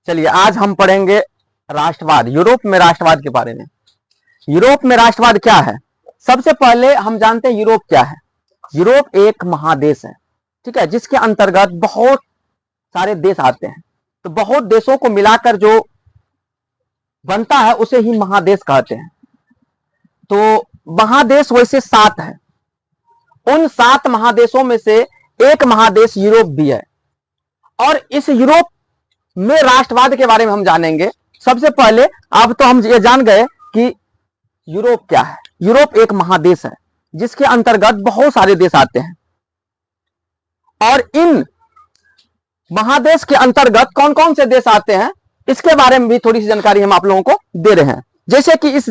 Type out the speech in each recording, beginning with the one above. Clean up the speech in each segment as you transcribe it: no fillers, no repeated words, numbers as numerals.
चलिए आज हम पढ़ेंगे राष्ट्रवाद, यूरोप में राष्ट्रवाद के बारे में। यूरोप में राष्ट्रवाद क्या है? सबसे पहले हम जानते हैं यूरोप क्या है। यूरोप एक महादेश है, ठीक है, जिसके अंतर्गत बहुत सारे देश आते हैं। तो बहुत देशों को मिलाकर जो बनता है उसे ही महादेश कहते हैं। तो महादेश वैसे 7 है। उन 7 महादेशों में से एक महादेश यूरोप भी है। और इस यूरोप में राष्ट्रवाद के बारे में हम जानेंगे। सबसे पहले अब तो हम ये जान गए कि यूरोप क्या है। यूरोप एक महादेश है जिसके अंतर्गत बहुत सारे देश आते हैं। और इन महादेश के अंतर्गत कौन कौन से देश आते हैं इसके बारे में भी थोड़ी सी जानकारी हम आप लोगों को दे रहे हैं। जैसे कि इस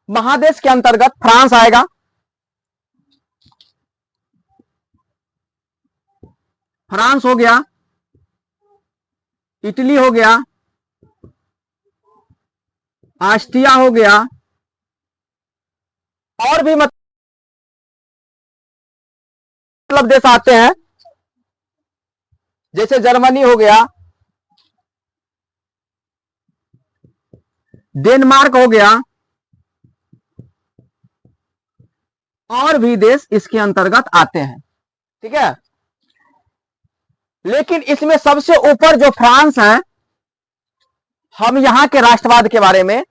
महादेश के अंतर्गत फ्रांस आएगा, फ्रांस हो गया, इटली हो गया, ऑस्ट्रिया हो गया, और भी मतलब देश आते हैं जैसे जर्मनी हो गया, डेनमार्क हो गया, और भी देश इसके अंतर्गत आते हैं, ठीक है। लेकिन इसमें सबसे ऊपर जो फ्रांस है, हम यहां के राष्ट्रवाद के बारे में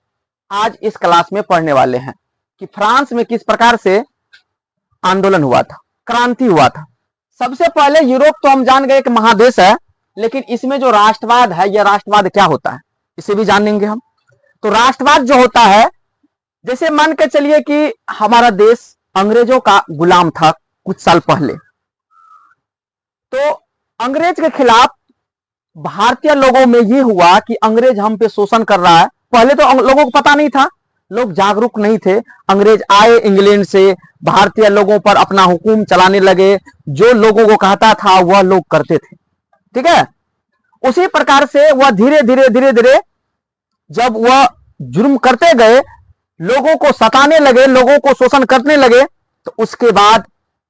आज इस क्लास में पढ़ने वाले हैं कि फ्रांस में किस प्रकार से आंदोलन हुआ था, क्रांति हुआ था। सबसे पहले यूरोप तो हम जान गए एक महादेश है, लेकिन इसमें जो राष्ट्रवाद है, यह राष्ट्रवाद क्या होता है इसे भी जानेंगे हम। तो राष्ट्रवाद जो होता है, जैसे मान के चलिए कि हमारा देश अंग्रेजों का गुलाम था कुछ साल पहले, तो अंग्रेज के खिलाफ भारतीय लोगों में यह हुआ कि अंग्रेज हम पे शोषण कर रहा है। पहले तो लोगों को पता नहीं था, लोग जागरूक नहीं थे। अंग्रेज आए इंग्लैंड से, भारतीय लोगों पर अपना हुकूम चलाने लगे। जो लोगों को कहता था वह लोग करते थे, ठीक है। उसी प्रकार से वह धीरे धीरे जब वह जुर्म करते गए, लोगों को सताने लगे, लोगों को शोषण करने लगे, तो उसके बाद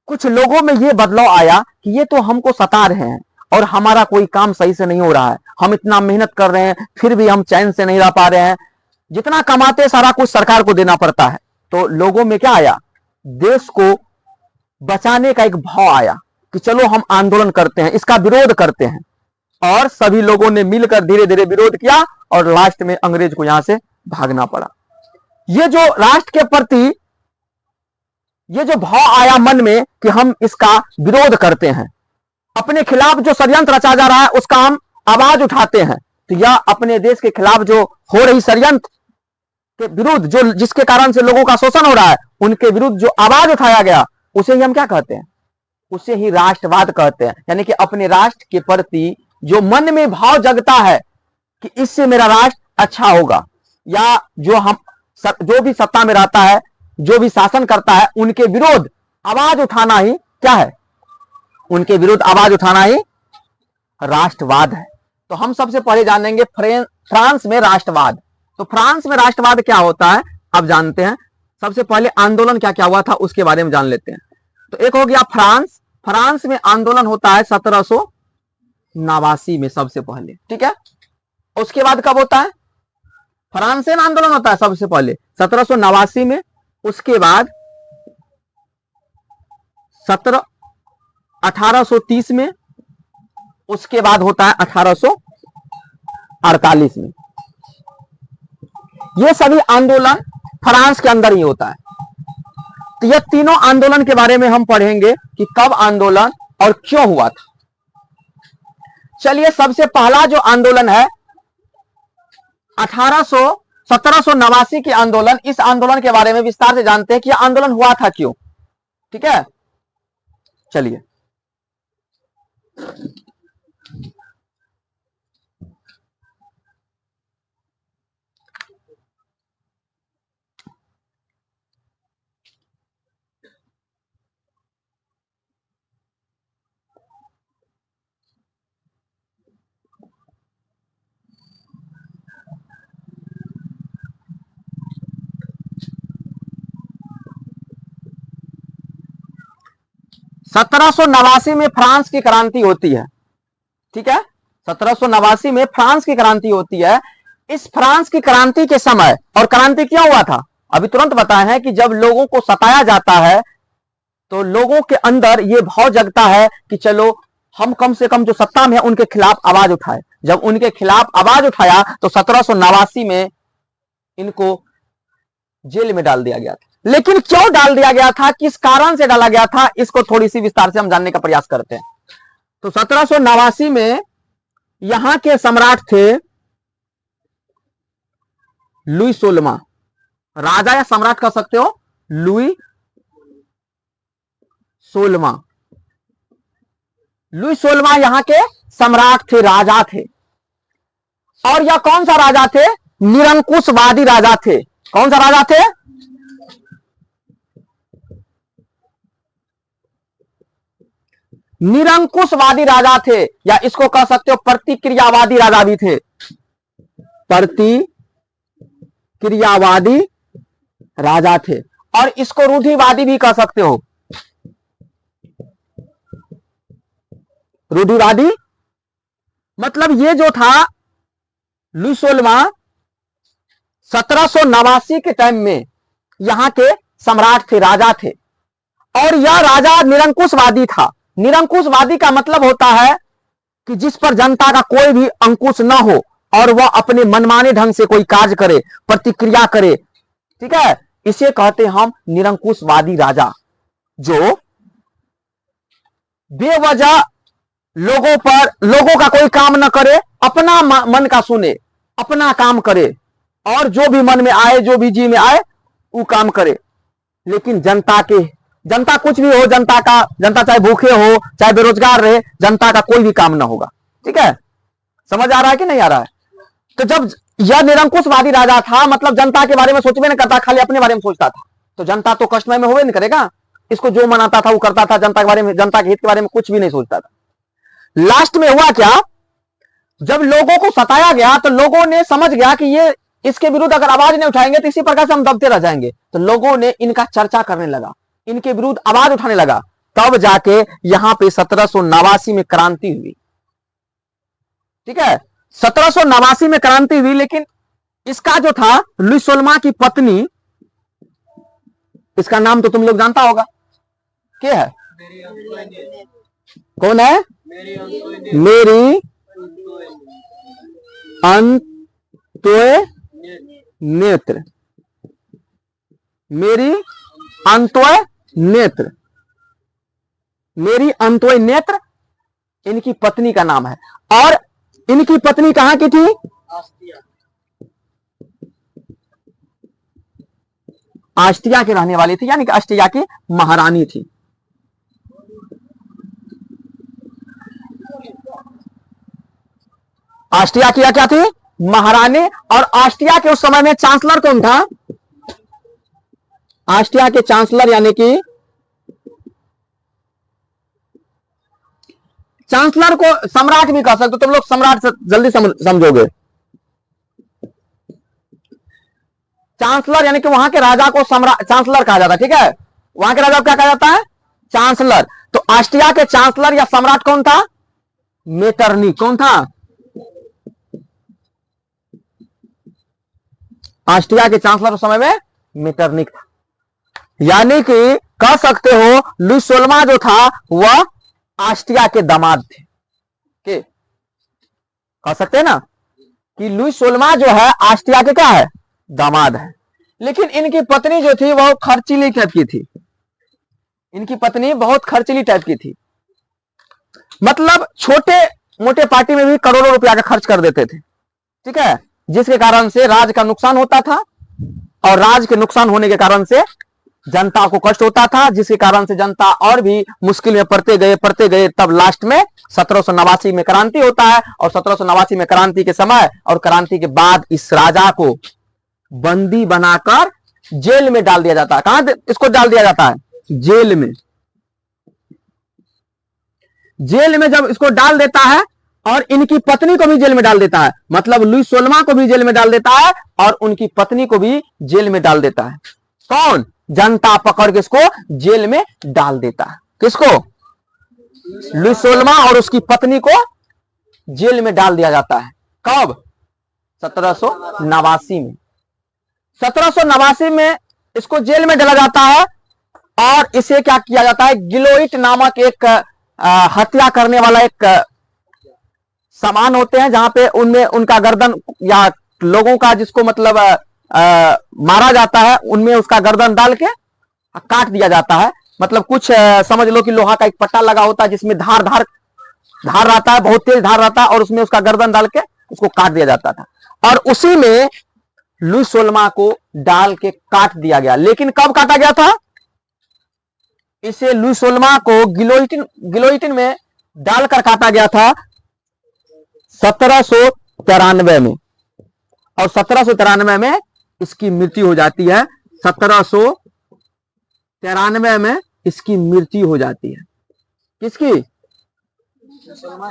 कुछ लोगों में यह बदलाव आया कि ये तो हमको सता रहे हैं और हमारा कोई काम सही से नहीं हो रहा है। हम इतना मेहनत कर रहे हैं फिर भी हम चैन से नहीं रह पा रहे हैं। जितना कमाते सारा कुछ सरकार को देना पड़ता है। तो लोगों में क्या आया, देश को बचाने का एक भाव आया कि चलो हम आंदोलन करते हैं, इसका विरोध करते हैं। और सभी लोगों ने मिलकर धीरे धीरे विरोध किया और लास्ट में अंग्रेज को यहां से भागना पड़ा। ये जो राष्ट्र के प्रति ये जो भाव आया मन में कि हम इसका विरोध करते हैं, अपने खिलाफ जो षड्यंत्र रचा जा रहा है उसका हम आवाज उठाते हैं। तो यह अपने देश के खिलाफ जो हो रही षड्यंत्र के विरुद्ध, जो जिसके कारण से लोगों का शोषण हो रहा है, उनके विरुद्ध जो आवाज उठाया गया, उसे ही हम क्या कहते हैं, उसे ही राष्ट्रवाद कहते हैं। यानी कि अपने राष्ट्र के प्रति जो मन में भाव जगता है कि इससे मेरा राष्ट्र अच्छा होगा, या जो भी सत्ता में रहता है, जो भी शासन करता है, उनके विरोध आवाज उठाना ही क्या है, उनके विरुद्ध आवाज उठाना ही राष्ट्रवाद है। तो हम सबसे पहले जानेंगे फ्रांस में राष्ट्रवाद। तो फ्रांस में राष्ट्रवाद क्या होता है अब जानते हैं। सबसे पहले आंदोलन क्या क्या हुआ था उसके बारे में जान लेते हैं। तो एक हो गया फ्रांस। फ्रांस में आंदोलन होता है 1789 में सबसे पहले, ठीक है। उसके बाद कब होता है, फ्रांस में आंदोलन होता है सबसे पहले 1789 में। उसके बाद 1830 में। उसके बाद होता है 1848 में। ये सभी आंदोलन फ्रांस के अंदर ही होता है। तो ये तीनों आंदोलन के बारे में हम पढ़ेंगे कि कब आंदोलन और क्यों हुआ था। चलिए, सबसे पहला जो आंदोलन है 1789 की आंदोलन। इस आंदोलन के बारे में विस्तार से जानते हैं कि यह आंदोलन हुआ था क्यों, ठीक है। चलिए, सत्रह सौ नवासी में फ्रांस की क्रांति होती है, ठीक है। 1789 में फ्रांस की क्रांति होती है। इस फ्रांस की क्रांति के समय, और क्रांति क्या हुआ था अभी तुरंत बताए हैं कि जब लोगों को सताया जाता है तो लोगों के अंदर यह भाव जगता है कि चलो हम कम से कम जो सत्ता में है उनके खिलाफ आवाज उठाए। जब उनके खिलाफ आवाज उठाया तो 1789 में इनको जेल में डाल दिया गया था। लेकिन क्यों डाल दिया गया था, किस कारण से डाला गया था, इसको थोड़ी सी विस्तार से हम जानने का प्रयास करते हैं। तो 1789 में यहां के सम्राट थे लुई 16वां, राजा या सम्राट कह सकते हो, लुई 16वां। लुई 16वां यहां के सम्राट थे, राजा थे। और यह कौन सा राजा थे, निरंकुशवादी राजा थे। कौन सा राजा थे, निरंकुशवादी राजा थे, या इसको कह सकते हो प्रतिक्रियावादी राजा भी थे। प्रतिक्रियावादी राजा थे, और इसको रूढ़िवादी भी कह सकते हो। रूढ़िवादी मतलब ये जो था लुई 16वां 1789 के टाइम में यहां के सम्राट थे, राजा थे। और यह राजा निरंकुशवादी था। निरंकुशवादी का मतलब होता है कि जिस पर जनता का कोई भी अंकुश न हो और वह अपने मनमाने ढंग से कोई कार्य करे, प्रतिक्रिया करे, ठीक है, इसे कहते हैं हम निरंकुशवादी राजा, जो बेवजह लोगों का कोई काम न करे, अपना मन का सुने, अपना काम करे, और जो भी मन में आए, जो भी जी में आए वो काम करे। लेकिन जनता कुछ भी हो, जनता चाहे भूखे हो, चाहे बेरोजगार रहे, जनता का कोई भी काम ना होगा। ठीक है, समझ आ रहा है कि नहीं आ रहा है? तो जब यह निरंकुशवादी राजा था, मतलब जनता के बारे में सोचबे नहीं करता, खाली अपने बारे में सोचता था, तो जनता तो कष्टमय में होवे नहीं करेगा। इसको जो मनाता था वो करता था, जनता के बारे में, जनता के हित के बारे में कुछ भी नहीं सोचता था। लास्ट में हुआ क्या, जब लोगों को सताया गया तो लोगों ने समझ गया कि ये इसके विरुद्ध अगर आवाज नहीं उठाएंगे तो इसी प्रकार से हम दबते रह जाएंगे। तो लोगों ने इनका चर्चा करने लगा, इनके विरुद्ध आवाज उठाने लगा। तब जाके यहां पे 1789 में क्रांति हुई। ठीक है, 1789 में क्रांति हुई। लेकिन इसका जो था लुई 16वां की पत्नी, इसका नाम तो तुम लोग जानता होगा, क्या है? कौन है? मेरी अंतोनेत्र। मेरी अंतोनेत्र, मेरी अंतोनेत्र इनकी पत्नी का नाम है। और इनकी पत्नी कहां की थी? आस्टिया की रहने वाली थी, यानी कि आस्टिया की महारानी थी। आस्टिया की क्या थी? महारानी। और आस्टिया के उस समय में चांसलर कौन था? आस्टिया के चांसलर, यानी कि चांसलर को सम्राट भी कह सकते, तुम लोग सम्राट से जल्दी समझोगे। चांसलर यानी कि वहां के राजा को चांसलर कहा जाता है। ठीक है, वहां के राजा को क्या कहा जाता है? चांसलर। तो आस्टिया के चांसलर या सम्राट कौन था? मेटरनिक। कौन था? आस्ट्रिया के चांसलर उस समय में मेटरनिक था। यानी कि कह सकते हो लुई 16वां जो था वह आस्ट्रिया के दामाद थे। कह सकते हैं ना कि लुई 16वां जो है आस्ट्रिया के क्या है? दामाद है। लेकिन इनकी पत्नी जो थी वह खर्चीली टाइप की थी। इनकी पत्नी बहुत खर्चीली टाइप की थी, मतलब छोटे मोटे पार्टी में भी करोड़ों रुपया का खर्च कर देते थे। ठीक है, जिसके कारण से राज का नुकसान होता था, और राज के नुकसान होने के कारण से जनता को कष्ट होता था, जिसके कारण से जनता और भी मुश्किल में पड़ते गए। तब लास्ट में 1789 में क्रांति होता है। और 1789 में क्रांति के समय और क्रांति के बाद इस राजा को बंदी बनाकर जेल में डाल दिया जाता है। कहां इसको डाल दिया जाता है? जेल में। जेल में जब इसको डाल देता है और इनकी पत्नी को भी जेल में डाल देता है, मतलब लुई 16वां को भी जेल में डाल देता है और उनकी पत्नी को भी जेल में डाल देता है। कौन? जनता पकड़ के इसको जेल में डाल देता है। किसको? लुई 16वां और उसकी पत्नी को जेल में डाल दिया जाता है। कब? 1789 में। 1789 में इसको जेल में डाला जाता है और इसे क्या किया जाता है, गिलोइट नामक एक हत्या करने वाला एक सामान होते हैं, जहां पे उनमें उनका गर्दन या लोगों का जिसको मतलब मारा जाता है उनमें उसका गर्दन डाल के काट दिया जाता है। मतलब कुछ समझ लो कि लोहा का एक पट्टा लगा होता है जिसमें धार रहता है, बहुत तेज धार रहता है, और उसमें उसका गर्दन डाल के उसको काट दिया जाता था। और उसी में लुई सोलमा को डाल के काट दिया गया। लेकिन कब काटा गया था? इसे लुई सोलमा को गिलोटिन में डालकर काटा गया था 1793 में, और 1793 में इसकी मृत्यु हो जाती है। 1793 में इसकी मृत्यु हो जाती है। किसकी?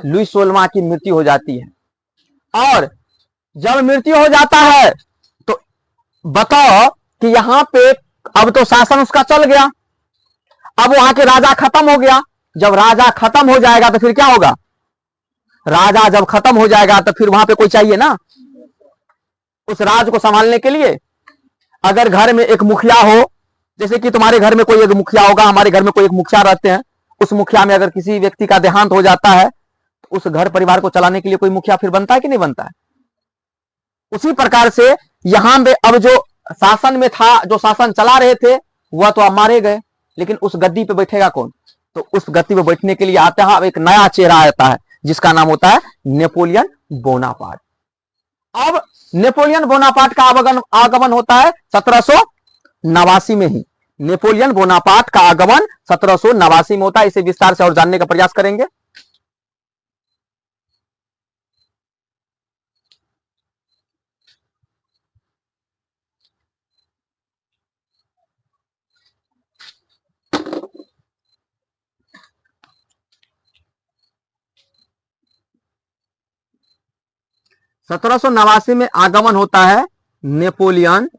लुई सोलमा की मृत्यु हो जाती है। और जब मृत्यु हो जाता है तो बताओ कि यहां पे अब तो शासन उसका चल गया, अब वहां के राजा खत्म हो गया। जब राजा खत्म हो जाएगा तो फिर क्या होगा? राजा जब खत्म हो जाएगा तो फिर वहां पे कोई चाहिए ना उस राज को संभालने के लिए। अगर घर में एक मुखिया हो, जैसे कि तुम्हारे घर में कोई एक मुखिया होगा, हमारे घर में कोई एक मुखिया रहते हैं, उस मुखिया में अगर किसी व्यक्ति का देहांत हो जाता है तो उस घर परिवार को चलाने के लिए कोई मुखिया फिर बनता है कि नहीं बनता है? उसी प्रकार से यहां पे अब जो शासन में था, जो शासन चला रहे थे, वह तो अब मारे गए, लेकिन उस गद्दी पे बैठेगा कौन? तो उस गद्दी पे बैठने के लिए आता है अब एक नया चेहरा आता है जिसका नाम होता है नेपोलियन बोनापार्ट। अब नेपोलियन बोनापार्ट का आगमन होता है 1789 में ही। नेपोलियन बोनापार्ट का आगमन 1789 में होता है। इसे विस्तार से और जानने का प्रयास करेंगे। सत्रह सौ नवासी में आगमन होता है नेपोलियन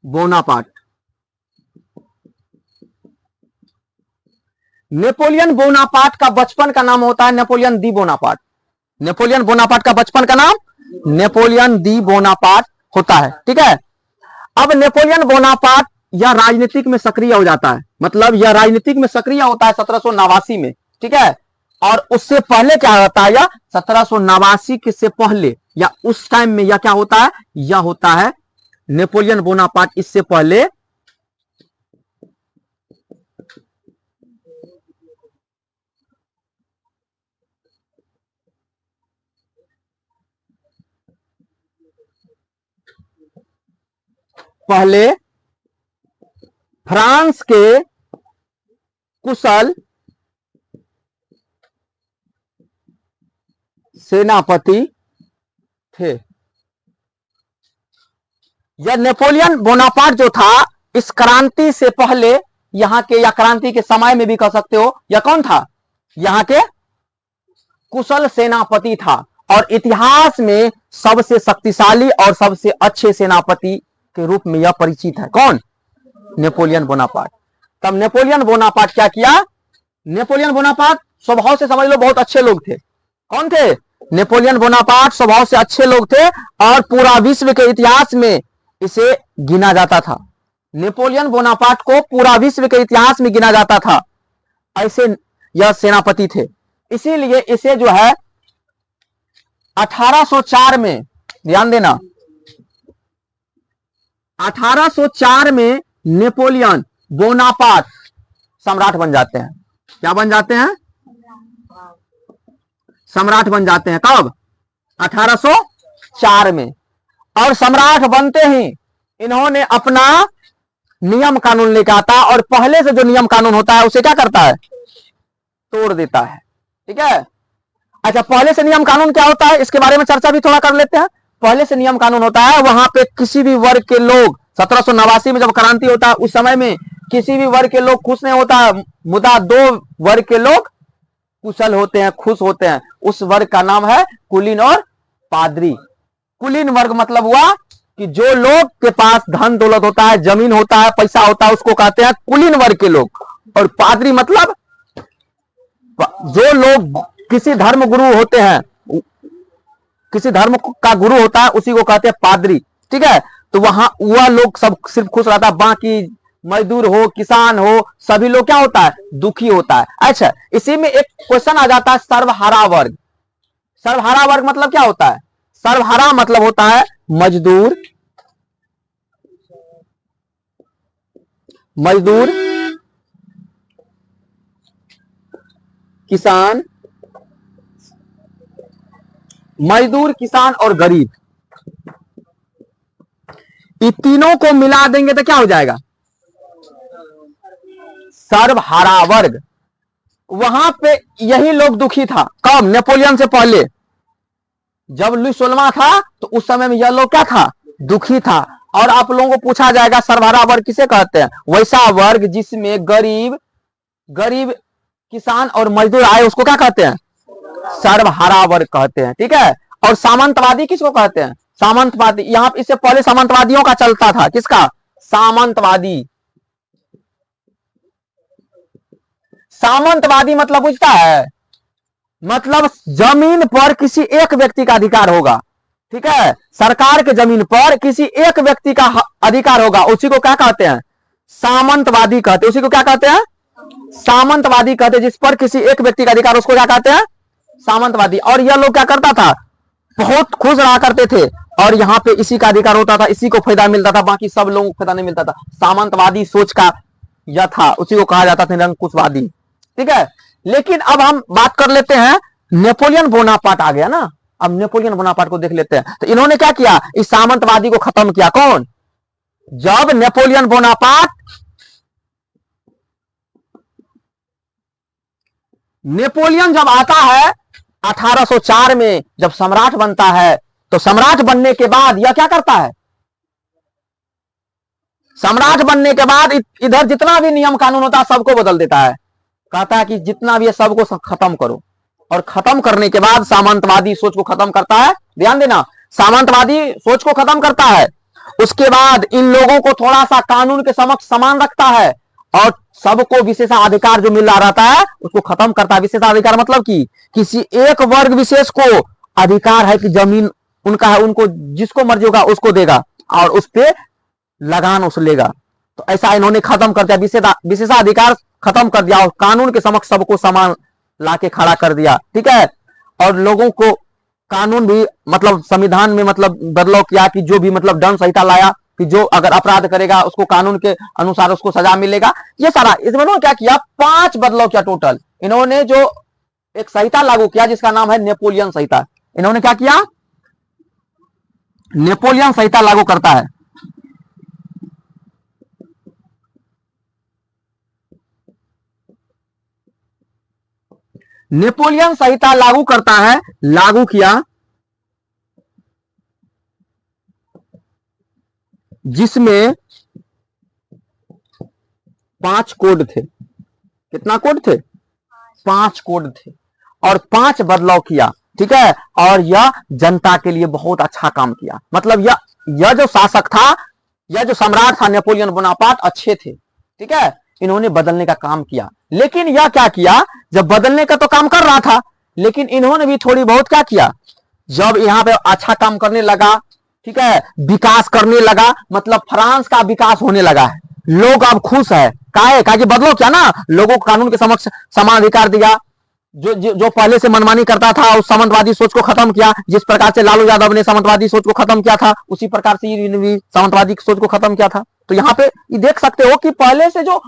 बोनापार्ट। नेपोलियन बोनापार्ट का बचपन का नाम होता है नेपोलियन दी बोनापार्ट। नेपोलियन बोनापार्ट का बचपन का नाम नेपोलियन दी बोनापार्ट होता है। ठीक है। अब नेपोलियन बोनापार्ट यह राजनीतिक में सक्रिय हो जाता है, मतलब यह राजनीतिक में सक्रिय होता है 1789 में। ठीक है। और उससे पहले क्या होता है? या 1789 के से पहले या उस टाइम में यह क्या होता है? यह होता है नेपोलियन बोनापार्ट इससे पहले फ्रांस के कुशल सेनापति थे। यह नेपोलियन बोनापार्ट जो था, इस क्रांति से पहले यहां के, या क्रांति के समय में भी कह सकते हो, यह कौन था? यहां के कुशल सेनापति था और इतिहास में सबसे शक्तिशाली और सबसे अच्छे सेनापति के रूप में यह परिचित है। कौन? Napoleon Bonaparte. तब नेपोलियन बोनापार्ट क्या किया? नेपोलियन बोनापार्ट स्वभाव से समझ लो बहुत अच्छे लोग थे। कौन थे? नेपोलियन बोनापार्ट स्वभाव से अच्छे लोग थे और पूरा विश्व के इतिहास में इसे गिना जाता था। नेपोलियन बोनापार्ट को पूरा विश्व के इतिहास में गिना जाता था, ऐसे यह सेनापति थे। इसीलिए इसे जो है 1804 में, ध्यान देना, 1804 में नेपोलियन बोनापार्ट सम्राट बन जाते हैं। क्या बन जाते हैं? सम्राट बन जाते हैं। कब? 1804 में। और सम्राट बनते ही इन्होंने अपना नियम कानून लेकर आता, और पहले से जो नियम कानून होता है उसे क्या करता है? तोड़ देता है। ठीक है। अच्छा, पहले से नियम कानून क्या होता है इसके बारे में चर्चा भी थोड़ा कर लेते हैं। पहले से नियम कानून होता है, वहां पे किसी भी वर्ग के लोग, 1789 में जब क्रांति होता है उस समय में किसी भी वर्ग के लोग खुश नहीं होता, मुदा दो वर्ग के लोग कुशल होते हैं, खुश होते हैं। उस वर्ग का नाम है कुलीन और पादरी। कुलीन वर्ग मतलब हुआ कि जो लोग के पास धन दौलत होता है, जमीन होता है, पैसा होता है, उसको कहते हैं कुलीन वर्ग के लोग। और पादरी मतलब जो लोग किसी धर्म गुरु होते हैं, किसी धर्म का गुरु होता है, उसी को कहते हैं पादरी। ठीक है, तो वहां वह लोग सब सिर्फ खुश रहता है, बाकी मजदूर हो, किसान हो, सभी लोग क्या होता है, दुखी होता है। अच्छा, इसी में एक क्वेश्चन आ जाता है, सर्वहारा वर्ग। सर्वहारा वर्ग मतलब क्या होता है? सर्वहारा मतलब होता है मजदूर, मजदूर, किसान, मजदूर, किसान और गरीब, इन तीनों को मिला देंगे तो क्या हो जाएगा? सर्वहारा वर्ग। वहां पे यही लोग दुखी था। कब? नेपोलियन से पहले। जब लुई 16वां था तो उस समय में यह लोग क्या था? दुखी था। और आप लोगों को पूछा जाएगा सर्वहारा वर्ग किसे कहते हैं? वैसा वर्ग जिसमें गरीब, गरीब, किसान और मजदूर आए, उसको क्या कहते हैं? सर्वहारा वर्ग कहते हैं। ठीक है, और सामंतवादी किसको कहते हैं? सामंतवादी। यहां इससे पहले सामंतवादियों का चलता था। किसका? सामंतवादी। सामंतवादी मतलब बुझता है? मतलब जमीन पर किसी एक व्यक्ति का अधिकार होगा। ठीक है, सरकार के जमीन पर किसी एक व्यक्ति का अधिकार होगा, उसी को क्या कहते हैं? सामंतवादी कहते हैं। उसी को क्या कहते हैं? सामंतवादी कहते हैं। जिस पर किसी एक व्यक्ति का अधिकार, उसको क्या कहते हैं? सामंतवादी। और यह लोग क्या करता था? बहुत खुश रहा करते थे, और यहाँ पे इसी का अधिकार होता था, इसी को फायदा मिलता था, बाकी सब लोगों को फायदा नहीं मिलता था। सामंतवादी सोच का यह था, उसी को कहा जाता था निरंकुशवादी। ठीक है, लेकिन अब हम बात कर लेते हैं, नेपोलियन बोनापार्ट आ गया ना। अब नेपोलियन बोनापार्ट को देख लेते हैं। तो इन्होंने क्या किया? इस सामंतवादी को खत्म किया। कौन? जब नेपोलियन बोनापार्ट, नेपोलियन जब आता है 1804 में, जब सम्राट बनता है, तो सम्राट बनने के बाद यह क्या करता है? सम्राट बनने के बाद इधर जितना भी नियम कानून होता है सबको बदल देता है। कहता है कि जितना भी है सबको खत्म करो। और खत्म करने के बाद सामंतवादी सोच को खत्म करता है। ध्यान देना, सामंतवादी सोच को खत्म करता है। उसके बाद इन लोगों को थोड़ा सा कानून के समक्ष समान रखता है, और सबको विशेषाधिकार जो मिल रहा रहता है उसको खत्म करता है। विशेषाधिकार मतलब कि किसी एक वर्ग विशेष को अधिकार है कि जमीन उनका है, उनको जिसको मर्जी होगा उसको देगा, और उस पर लगान उस लेगा। तो ऐसा इन्होंने खत्म कर दिया, विशेषाधिकार खत्म कर दिया, और कानून के समक्ष सबको समान लाके खड़ा कर दिया। ठीक है, और लोगों को कानून भी मतलब संविधान में मतलब बदलाव किया कि जो भी मतलब दंड संहिता लाया कि जो अगर अपराध करेगा उसको कानून के अनुसार उसको सजा मिलेगा। ये सारा इसमें इन्होंने क्या किया? 5 बदलाव किया टोटल। इन्होंने जो एक संहिता लागू किया जिसका नाम है नेपोलियन संहिता। इन्होंने क्या किया? नेपोलियन संहिता लागू करता है। नेपोलियन संहिता लागू करता है, लागू किया, जिसमें 5 कोड थे। कितना कोड थे? 5 कोड थे, और 5 बदलाव किया। ठीक है, और यह जनता के लिए बहुत अच्छा काम किया। मतलब यह जो शासक था, यह जो सम्राट था नेपोलियन बोनापार्ट, अच्छे थे। ठीक है, इन्होंने बदलने का काम किया। लेकिन यह क्या किया? जब बदलने का तो काम कर रहा था, लेकिन इन्होंने भी थोड़ी बहुत क्या किया? जब यहां पे अच्छा काम करने लगा, ठीक है, विकास करने लगा, मतलब फ्रांस का विकास होने लगा है, लोग अब खुश है। काहे? कि बदलो क्या ना, लोगों को कानून के समक्ष समान अधिकार दिया। जो पहले से मनमानी करता था उस सामंतवादी सोच को खत्म किया। जिस प्रकार से लालू यादव ने सामंतवादी सोच को खत्म किया था, उसी प्रकार से इन्होंने भी सामंतवादी सोच को खत्म किया था। तो यहाँ पे देख सकते हो कि पहले से जो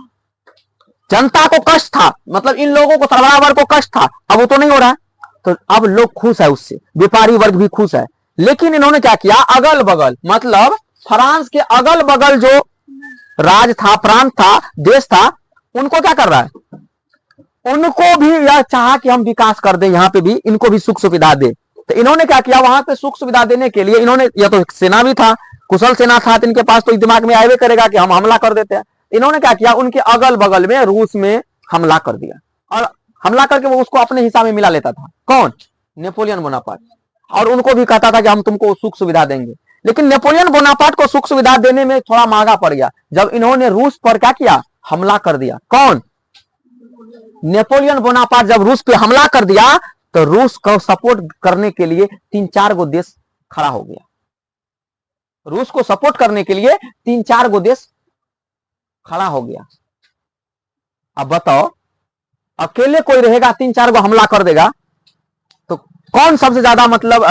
जनता को कष्ट था, मतलब इन लोगों को, सरबराह वर्ग को कष्ट था, अब वो तो नहीं हो रहा। तो अब लोग खुश है उससे, व्यापारी वर्ग भी खुश है। लेकिन इन्होंने क्या किया? अगल बगल, मतलब फ्रांस के अगल बगल जो राज था, प्रांत था, देश था, उनको क्या कर रहा है? उनको भी यह चाहा कि हम विकास कर दें, यहाँ पे भी इनको भी सुख सुविधा दे। तो इन्होंने क्या किया? वहां पे सुख सुविधा देने के लिए इन्होंने, यह तो सेना भी था, कुशल सेना था, तो इनके पास तो दिमाग में आए करेगा कि हम हमला कर देते हैं। इन्होंने क्या किया? उनके अगल बगल में रूस में हमला कर दिया, और हमला करके वो उसको अपने हिसाब में मिला लेता था। कौन? Napoleon Bonaparte. और उनको भी कहता था कि हम तुमको सुख सुविधा देंगे। लेकिन नेपोलियन बोनापार्ट को सुख सुविधा देने में थोड़ा महंगा पड़ गया, जब इन्होंने रूस पर क्या किया? हमला कर दिया। कौन? नेपोलियन बोनापार्ट जब रूस पे हमला कर दिया तो रूस को सपोर्ट करने के लिए 3-4 गो देश खड़ा हो गया। रूस को सपोर्ट करने के लिए 3-4 गो देश खड़ा हो गया। अब बताओ, अकेले कोई रहेगा 3-4 गो हमला कर देगा तो कौन सबसे ज्यादा मतलब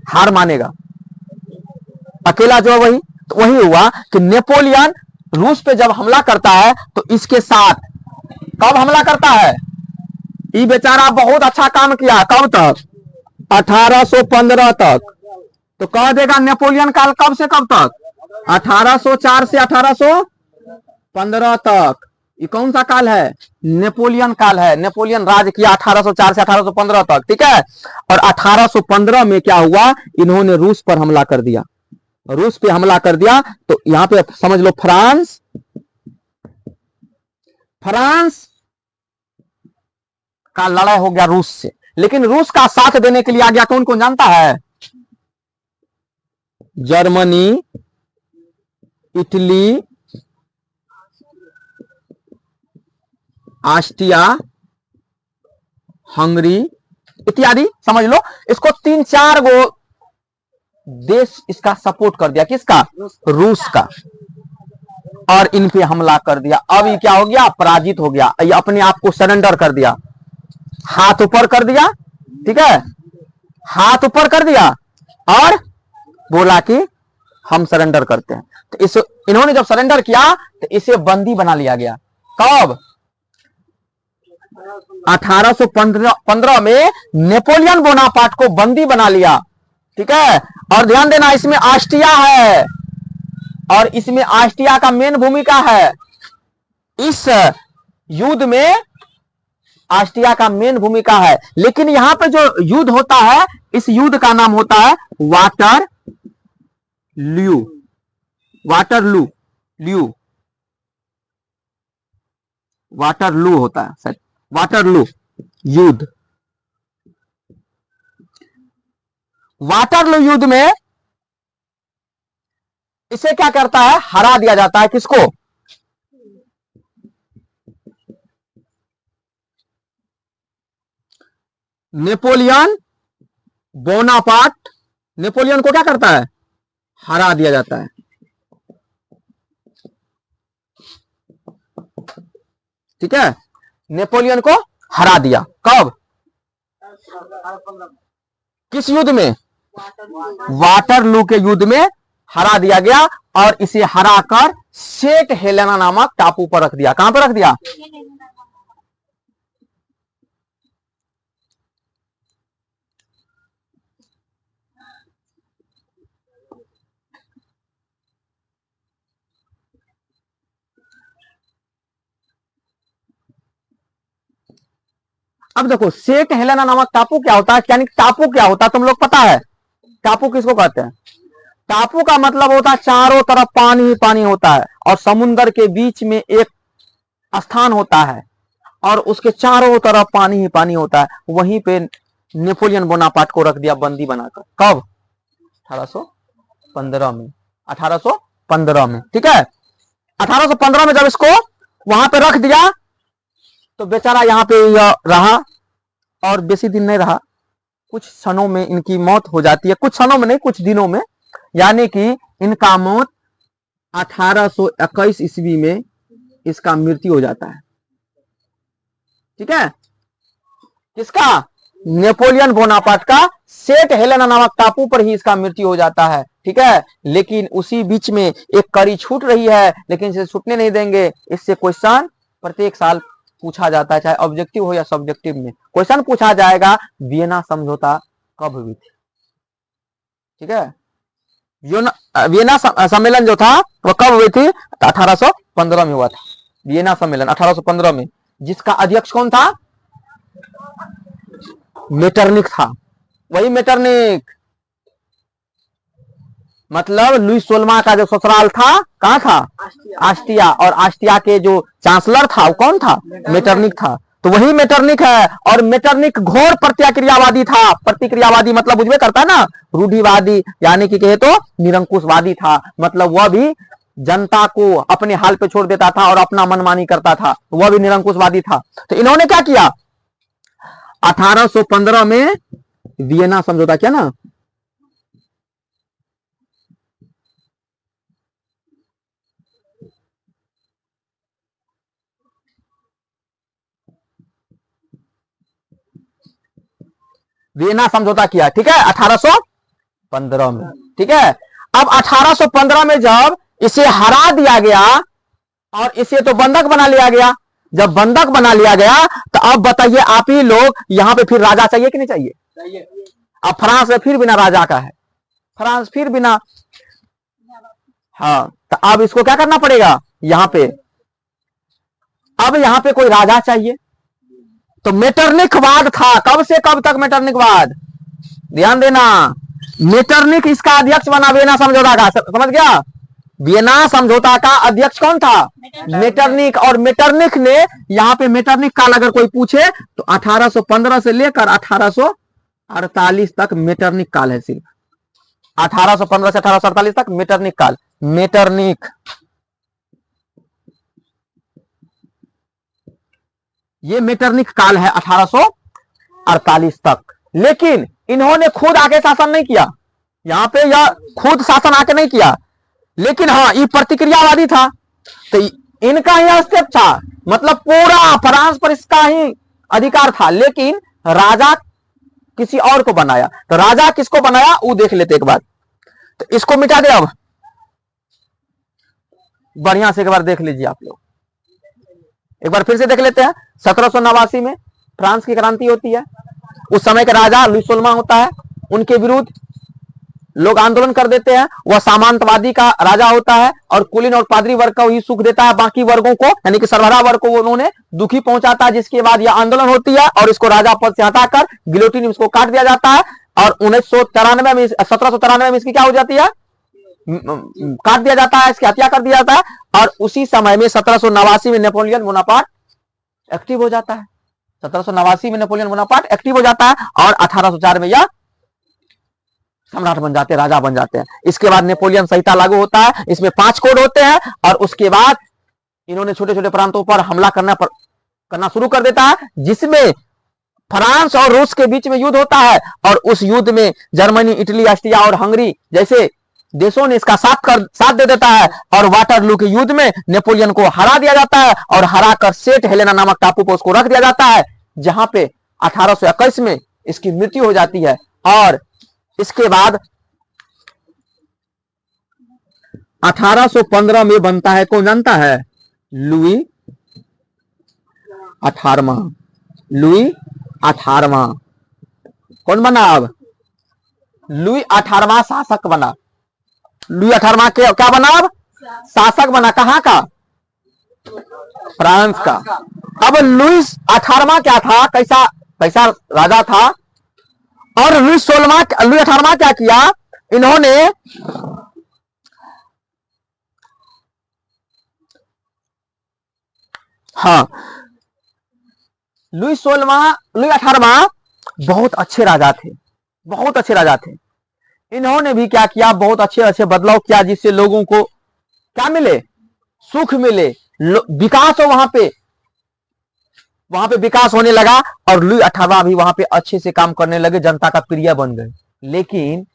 हार मानेगा? अकेला जो वही। तो वही हुआ कि नेपोलियन रूस पे जब हमला करता है तो इसके साथ कब हमला करता है? ये बेचारा बहुत अच्छा काम किया। कब तक? 1815 तक। तो कह देगा नेपोलियन काल कब से कब तक? 1804 से 1815 तक। ये कौन सा काल है? नेपोलियन काल है। नेपोलियन राज किया 1804 से 1815 तक, ठीक है। और 1815 में क्या हुआ? इन्होंने रूस पर हमला कर दिया। रूस पे हमला कर दिया तो यहां पे समझ लो फ्रांस का लड़ाई हो गया रूस से। लेकिन रूस का साथ देने के लिए आ गया कौन कौन जानता है? जर्मनी, इटली, ऑस्ट्रिया, हंगरी इत्यादि। समझ लो इसको 3-4 गो देश इसका सपोर्ट कर दिया। किसका? रूस का। और इन पे हमला कर दिया। अब ये क्या हो गया? पराजित हो गया। ये अपने आप को सरेंडर कर दिया, हाथ ऊपर कर दिया, ठीक है, हाथ ऊपर कर दिया और बोला कि हम सरेंडर करते हैं। तो इस इन्होंने जब सरेंडर किया तो इसे बंदी बना लिया गया। कब? 1815 में नेपोलियन बोनापार्ट को बंदी बना लिया, ठीक है। और ध्यान देना इसमें ऑस्ट्रिया है और इसमें ऑस्ट्रिया का मेन भूमिका है। इस युद्ध में ऑस्ट्रिया का मेन भूमिका है। लेकिन यहां पे जो युद्ध होता है इस युद्ध का नाम होता है वाटरलू होता है सर, वाटरलू युद्ध। वाटरलू युद्ध में इसे क्या करता है? हरा दिया जाता है। किसको? Napoleon Bonaparte. नेपोलियन को क्या करता है? हरा दिया जाता है, ठीक है। नेपोलियन को हरा दिया। कब? किस युद्ध में? वाटरलू के युद्ध में हरा दिया गया और इसे हराकर सेंट हेलेना नामक टापू पर रख दिया। कहां पर रख दिया? अब देखो सेंट हेलेना नामक टापू क्या होता है? यानी टापू क्या होता है तुम लोग पता है? टापू किसको कहते हैं? टापू का मतलब होता है चारों तरफ पानी ही पानी होता है और समुद्र के बीच में एक स्थान होता है और उसके चारों तरफ पानी ही पानी होता है। वहीं पे नेपोलियन बोनापार्ट को रख दिया बंदी बनाकर। कब? 1815 में। 1815 में, ठीक है। 1815 में जब इसको वहां पे रख दिया तो बेचारा यहां पे रहा और बेसी दिन नहीं रहा। कुछ क्षणों में इनकी मौत हो जाती है। कुछ क्षणों में नहीं, कुछ दिनों में। यानी कि इनका मौत 1821 ईस्वी में इसका मृत्यु हो जाता है, ठीक है। किसका? नेपोलियन बोनापार्ट का। सेंट हेलेना नामक टापू पर ही इसका मृत्यु हो जाता है, ठीक है। लेकिन उसी बीच में एक कड़ी छूट रही है, लेकिन इसे छूटने नहीं देंगे। इससे क्वेश्चन प्रत्येक साल पूछा जाता है, चाहे ऑब्जेक्टिव हो या सब्जेक्टिव में क्वेश्चन पूछा जाएगा। वियना समझौता कब हुई थी? ठीक है। वियना सम्मेलन जो था वो कब हुई थी? 1815 में हुआ था वियना सम्मेलन, 1815 में। जिसका अध्यक्ष कौन था? मेटरनिक था। वही मेटरनिक, मतलब लुईस 16 का जो ससुराल था कहां था? ऑस्ट्रिया। और ऑस्ट्रिया के जो चांसलर था वो कौन था? मेटरनिक था। तो वही मेटरनिक है। और मेटरनिक घोर प्रतिक्रियावादी था। प्रतिक्रियावादी मतलब बुझबे करता है ना, रूढ़िवादी, यानी कि कहे तो निरंकुशवादी था। मतलब वह भी जनता को अपने हाल पे छोड़ देता था और अपना मनमानी करता था, वह भी निरंकुशवादी था। तो इन्होंने क्या किया, 1815 में वियना समझौता किया ना, वियना समझौता किया, ठीक है, 1815 में, ठीक है। अब 1815 में जब इसे हरा दिया गया और इसे तो बंधक बना लिया गया, जब बंधक बना लिया गया तो अब बताइए आप ही लोग, यहां पे फिर राजा चाहिए कि नहीं चाहिए? अब फ्रांस में फिर बिना राजा का है, फ्रांस फिर बिना, हाँ, तो अब इसको क्या करना पड़ेगा यहां पे, अब यहां पे कोई राजा चाहिए। तो मेटरनिखवाद था, कब से कब तक मेटरनिखवाद, ध्यान देना, मेटरनिख इसका अध्यक्ष बना वियना समझौता का, समझ गया? वियना समझौता का अध्यक्ष कौन था? मेटरनिख। और मेटरनिख ने यहां पे मेटरनिख काल अगर कोई पूछे तो 1815 से लेकर 1848 तक मेटरनिख काल है, सिर्फ 1815 से 1848 तक मेटरनिख काल, मेटरनिख, ये मेटरनिख काल है 1848 तक। लेकिन इन्होंने खुद आके शासन नहीं किया, यहां पे यह खुद शासन आके नहीं किया, लेकिन हाँ ये प्रतिक्रियावादी था, तो इनका ही हस्तक्षेप था, मतलब पूरा फ्रांस पर इसका ही अधिकार था। लेकिन राजा किसी और को बनाया, तो राजा किसको बनाया वो देख लेते एक बार। तो इसको मिटा दे, अब बढ़िया से एक बार देख लीजिए आप लोग, एक बार फिर से देख लेते हैं। 1789 में फ्रांस की क्रांति होती है, उस समय का राजा लुई 16वां होता है, उनके विरुद्ध लोग आंदोलन कर देते हैं, वह सामंतवादी का राजा होता है और कुलीन और पादरी वर्ग को ही सुख देता है, बाकी वर्गों को यानी कि सरबराह वर्ग को उन्होंने दुखी पहुंचाता है। जिसके बाद यह आंदोलन होती है और इसको राजा पद से हटाकर गिलोटिन इसको काट दिया जाता है और 1793 में इसकी क्या हो जाती है, काट दिया जाता है, इसकी हत्या कर दिया जाता है। और उसी समय में 1789 में नेपोलियन बोनापार्ट एक्टिव हो जाता है, 1789 में नेपोलियन बोनापार्ट एक्टिव हो जाता है और 1804 में यह सम्राट बन जाते हैं, राजा बन जाते हैं। इसके बाद नेपोलियन संहिता लागू होता है, इसमें 5 कोड होते हैं और उसके बाद इन्होंने छोटे छोटे प्रांतों पर हमला करना शुरू कर देता है, जिसमें फ्रांस और रूस के बीच में युद्ध होता है और उस युद्ध में जर्मनी, इटली, ऑस्ट्रिया और हंगरी जैसे देशों ने इसका साथ दे देता है और वाटरलू के युद्ध में नेपोलियन को हरा दिया जाता है और हराकर सेंट हेलेना नामक टापू पर उसको रख दिया जाता है, जहां पे 1821 में इसकी मृत्यु हो जाती है। और इसके बाद 1815 में बनता है, कौन जानता है, लुई 18वां, लुई 18वां कौन बना, अब लुई 18वां शासक बना, लुई 18वां क्या बना, अब शासक बना, कहां का, फ्रांस का। अब लुई 18वां क्या था, कैसा राजा था, और लुई 18वां क्या किया, इन्होंने हाँ लुई 18वां बहुत अच्छे राजा थे, बहुत अच्छे राजा थे। इन्होंने भी क्या किया, बहुत अच्छे अच्छे बदलाव किया, जिससे लोगों को क्या मिले, सुख मिले, विकास हो, वहां पे विकास होने लगा और लुई 18वां भी वहां पे अच्छे से काम करने लगे, जनता का प्रिय बन गए। लेकिन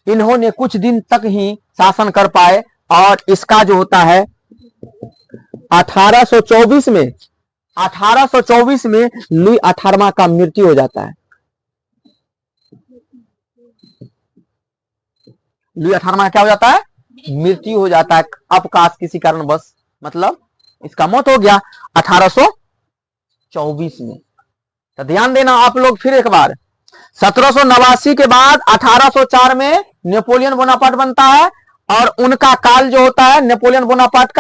इन्होंने कुछ दिन तक ही शासन कर पाए और इसका जो होता है 1824 में लुई 18वां का मृत्यु हो जाता है, लुई 18वां क्या हो जाता है, मृत्यु हो जाता है, अपकाश किसी कारण बस, मतलब इसका मौत हो गया 1824 में। तो ध्यान देना आप लोग फिर एक बार, 1789 के बाद 1804 में नेपोलियन बोनापार्ट बनता है और उनका काल जो होता है नेपोलियन बोनापार्ट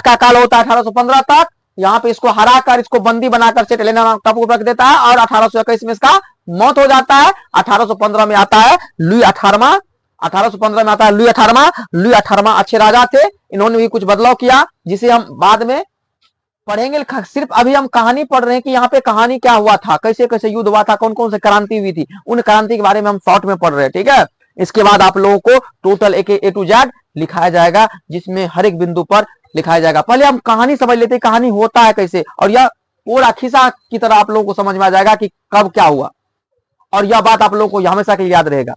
का काल होता है 1815 तक। यहां पे इसको हराकर इसको बंदी बनाकर सेंट हेलेना टापू पर रख देता है और 1821 में इसका मौत हो जाता है। 1815 में आता है लुई 18वां, 1815 में आता है लुई 18वां। लुई 18वां अच्छे राजा थे, इन्होंने भी कुछ बदलाव किया जिसे हम बाद में पढ़ेंगे। सिर्फ अभी हम कहानी पढ़ रहे हैं कि यहाँ पे कहानी क्या हुआ था, कैसे कैसे युद्ध हुआ था, कौन कौन से क्रांति हुई थी, उन क्रांति के बारे में हम शॉर्ट में पढ़ रहे हैं, ठीक है। इसके बाद आप लोगों को टोटल ए टू जेड लिखाया जाएगा, जिसमें हर एक बिंदु पर लिखाया जाएगा। पहले हम कहानी समझ लेते हैं, कहानी होता है कैसे, और यह पूरा खिस्सा की तरह आप लोगों को समझ में आ जाएगा कि कब क्या हुआ, और यह बात आप लोगों को हमेशा के लिए याद रहेगा।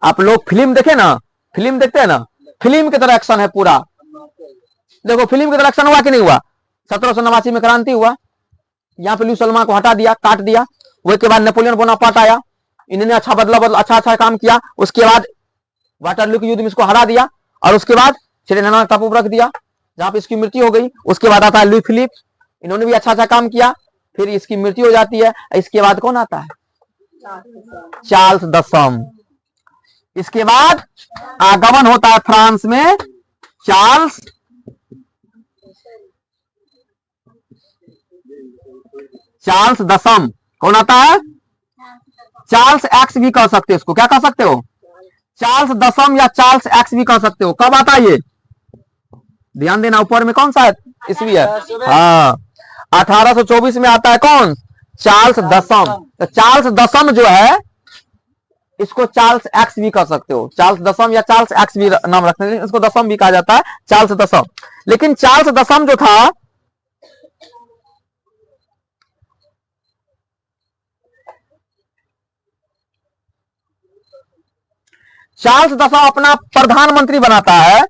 आप लोग फिल्म देखे ना, फिल्म देखते हैं ना, फिल्म की तरह एक्शन है पूरा। देखो फिल्म की तरह एक्शन हुआ कि नहीं हुआ? 1789 में क्रांति हुआ, यहाँ पे लुई सलमान को हटा दिया, काट दिया। उसके बाद नेपोलियन बोनापार्ट आया, इन्होंने अच्छा अच्छा काम किया। उसके बाद वाटरलू के युद्ध में इसको हरा दिया, और उसके बाद श्रीलंका टापू पर रख दिया, जहां पे इसकी मृत्यु हो गई। उसके बाद आता है लुई फिलिप, इन्होंने भी अच्छा काम किया, फिर इसकी मृत्यु हो जाती है। इसके बाद कौन आता है? चार्ल्स दसम। इसके बाद आगमन होता है फ्रांस में चार्ल्स दसम। कौन आता है? चार्ल्स एक्स भी कह सकते हो इसको, क्या कह सकते हो? चार्ल्स दसम या चार्ल्स एक्स भी कह सकते हो। कब आता है ये? ध्यान देना, ऊपर में कौन सा ईस्वी है? हाँ, 1824 में आता है। कौन? चार्ल्स दसम। तो चार्ल्स दसम जो है, इसको चार्ल्स एक्स भी कह सकते हो। चार्ल्स दसम या चार्ल्स एक्स भी नाम रखते हैं, इसको दसम भी कहा जाता है, चार्ल्स दसम। लेकिन चार्ल्स दसम जो था, चार्ल्स दसम अपना प्रधानमंत्री बनाता है।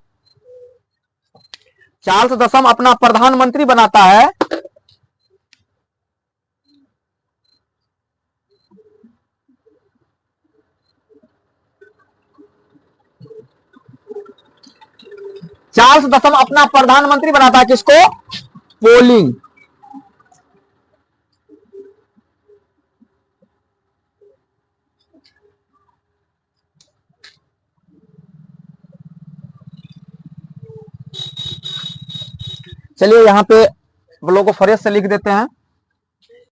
चार्ल्स दसम अपना प्रधानमंत्री बनाता है। चार्ल्स दसम अपना प्रधानमंत्री बनाता है, किसको? पोलिंग। चलिए यहां पे लोगों को फ्रेश से लिख देते हैं।